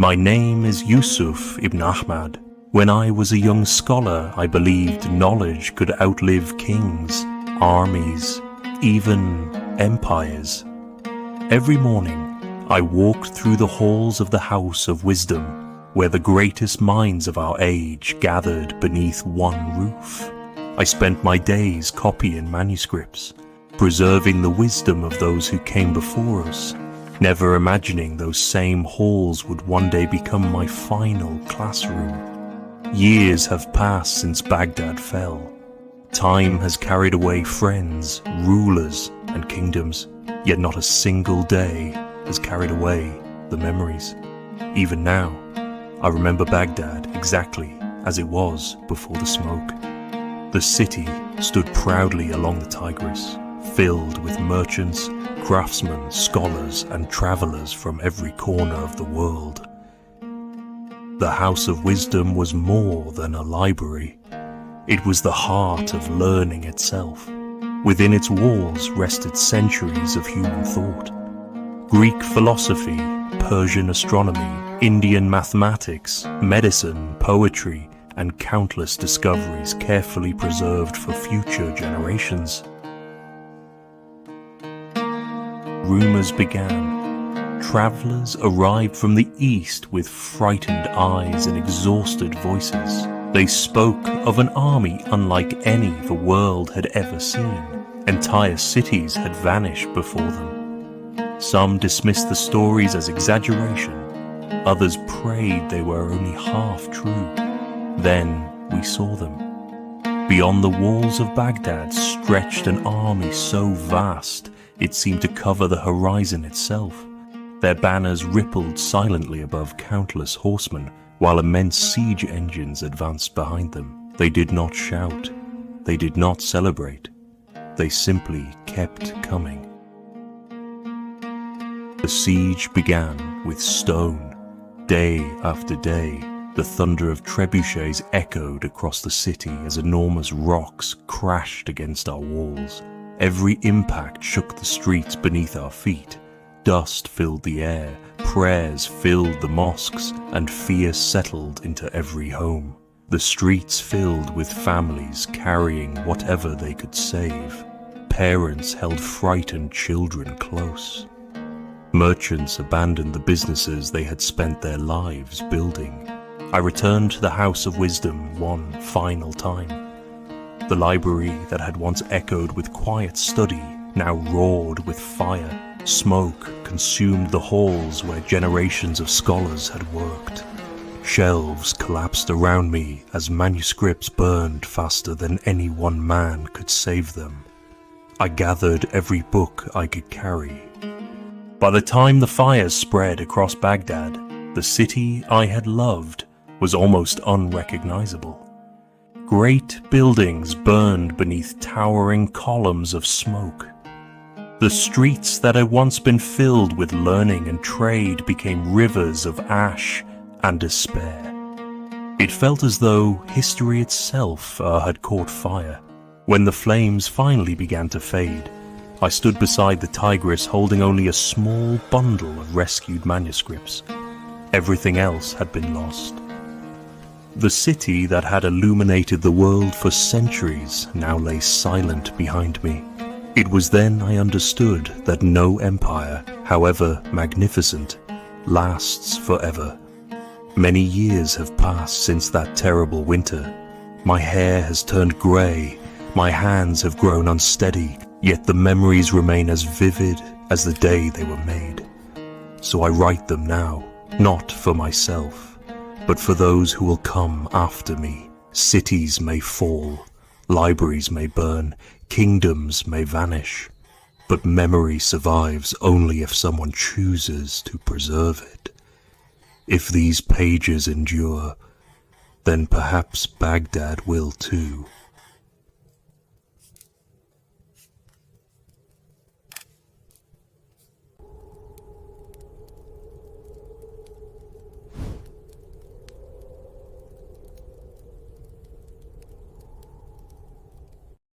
My name is Yusuf ibn Ahmad. When I was a young scholar, I believed knowledge could outlive kings, armies, even empires. Every morning, I walked through the halls of the House of Wisdom, where the greatest minds of our age gathered beneath one roof. I spent my days copying manuscripts, preserving the wisdom of those who came before us, never imagining those same halls would one day become my final classroom. Years have passed since Baghdad fell. Time has carried away friends, rulers, and kingdoms, yet not a single day has carried away the memories. Even now, I remember Baghdad exactly as it was before the smoke. The city stood proudly along the Tigris, filled with merchants, craftsmen, scholars, and travelers from every corner of the world. The House of Wisdom was more than a library. It was the heart of learning itself. Within its walls rested centuries of human thought. Greek philosophy, Persian astronomy, Indian mathematics, medicine, poetry, and countless discoveries carefully preserved for future generations. Rumors began. Travelers arrived from the east with frightened eyes and exhausted voices. They spoke of an army unlike any the world had ever seen. Entire cities had vanished before them. Some dismissed the stories as exaggeration. Others prayed they were only half true. Then we saw them. Beyond the walls of Baghdad stretched an army so vast it seemed to cover the horizon itself. Their banners rippled silently above countless horsemen, while immense siege engines advanced behind them. They did not shout. They did not celebrate. They simply kept coming. The siege began with stone. Day after day, the thunder of trebuchets echoed across the city as enormous rocks crashed against our walls. Every impact shook the streets beneath our feet. Dust filled the air, prayers filled the mosques, and fear settled into every home. The streets filled with families carrying whatever they could save. Parents held frightened children close. Merchants abandoned the businesses they had spent their lives building. I returned to the House of Wisdom one final time. The library that had once echoed with quiet study now roared with fire. Smoke consumed the halls where generations of scholars had worked. Shelves collapsed around me as manuscripts burned faster than any one man could save them. I gathered every book I could carry. By the time the fires spread across Baghdad, the city I had loved was almost unrecognizable. Great buildings burned beneath towering columns of smoke. The streets that had once been filled with learning and trade became rivers of ash and despair. It felt as though history itself had caught fire. When the flames finally began to fade, I stood beside the Tigris holding only a small bundle of rescued manuscripts. Everything else had been lost. The city that had illuminated the world for centuries now lay silent behind me. It was then I understood that no empire, however magnificent, lasts forever. Many years have passed since that terrible winter. My hair has turned grey, my hands have grown unsteady, yet the memories remain as vivid as the day they were made. So I write them now, not for myself, but for those who will come after me. Cities may fall, libraries may burn, kingdoms may vanish, but memory survives only if someone chooses to preserve it. If these pages endure, then perhaps Baghdad will too.